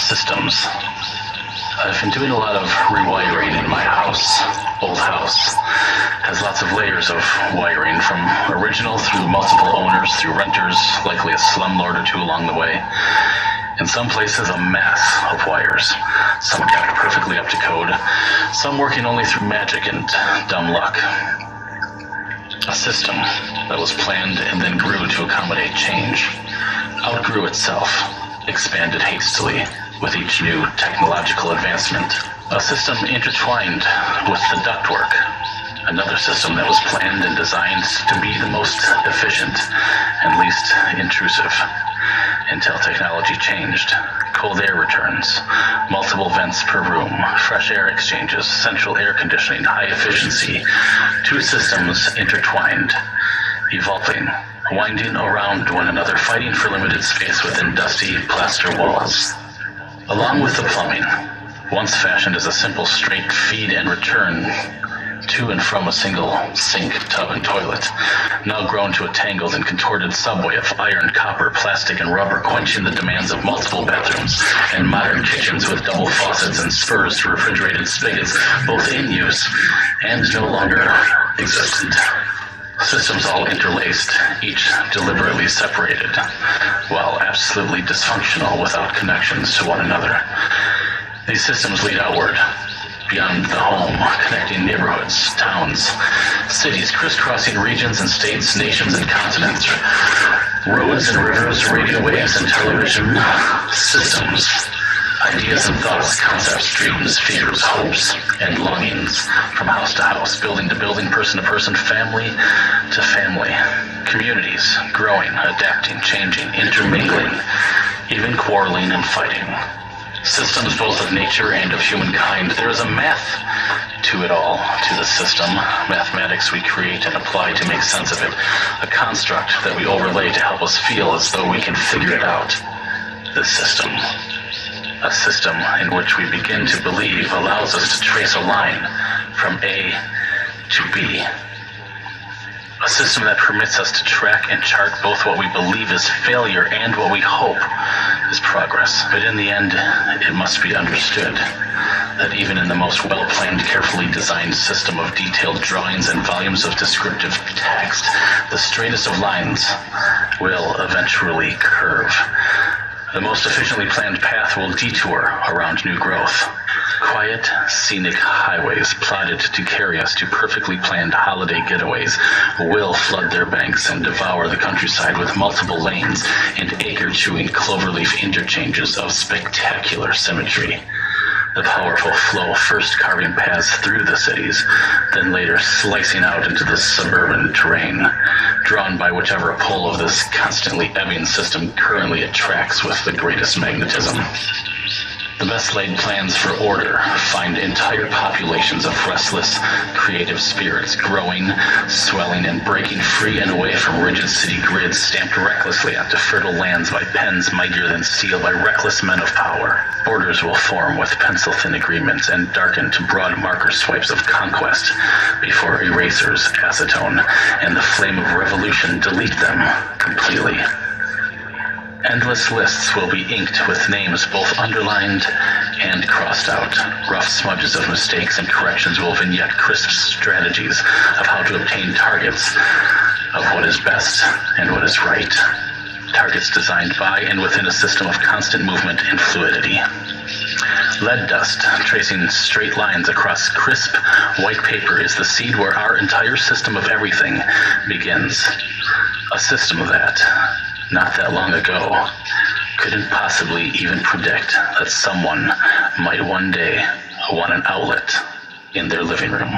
Systems. I've been doing a lot of rewiring in my house. Old house has lots of layers of wiring, from original through multiple owners, through renters, likely a slumlord or two along the way. In some places, a mass of wires, some kept perfectly up to code, some working only through magic and dumb luck. A system that was planned and then grew to accommodate change, outgrew itself, expanded hastily with each new technological advancement. A system intertwined with the ductwork. Another system that was planned and designed to be the most efficient and least intrusive, until technology changed. Cold air returns, multiple vents per room, fresh air exchanges, central air conditioning, high efficiency. Two systems intertwined, evolving, winding around one another, fighting for limited space within dusty plaster walls. Along with the plumbing, once fashioned as a simple straight feed and return to and from a single sink, tub, and toilet, now grown to a tangled and contorted subway of iron, copper, plastic, and rubber, quenching the demands of multiple bathrooms and modern kitchens with double faucets and spurs to refrigerated spigots, both in use and no longer existent. Systems all interlaced, each deliberately separated, while absolutely dysfunctional without connections to one another. These systems lead outward, beyond the home, connecting neighborhoods, towns, cities, crisscrossing regions and states, nations and continents, roads and rivers, radio waves and television. Systems, ideas and thoughts, concepts, dreams, fears, hopes, and longings, from house to house, building to building, person to person, family to family. Communities, growing, adapting, changing, intermingling, even quarreling and fighting. Systems both of nature and of humankind. There is a math to it all, to the system. Mathematics we create and apply to make sense of it. A construct that we overlay to help us feel as though we can figure it out. The system. A system in which we begin to believe allows us to trace a line from A to B. A system that permits us to track and chart both what we believe is failure and what we hope is progress. But in the end, it must be understood that even in the most well-planned, carefully designed system of detailed drawings and volumes of descriptive text, the straightest of lines will eventually curve. The most efficiently planned path will detour around new growth. Quiet, scenic highways plotted to carry us to perfectly planned holiday getaways will flood their banks and devour the countryside with multiple lanes and acre-chewing cloverleaf interchanges of spectacular symmetry. The powerful flow first carving paths through the cities, then later slicing out into the suburban terrain, drawn by whichever pole of this constantly ebbing system currently attracts with the greatest magnetism. The best laid plans for order find entire populations of restless, creative spirits growing, swelling, and breaking free and away from rigid city grids stamped recklessly onto fertile lands by pens mightier than steel, by reckless men of power. Borders will form with pencil-thin agreements and darken to broad marker swipes of conquest before erasers, acetone, and the flame of revolution delete them completely. Endless lists will be inked with names both underlined and crossed out. Rough smudges of mistakes and corrections will vignette crisp strategies of how to obtain targets of what is best and what is right. Targets designed by and within a system of constant movement and fluidity. Lead dust, tracing straight lines across crisp white paper, is the seed where our entire system of everything begins. A system that, not that long ago, couldn't possibly even predict that someone might one day want an outlet in their living room.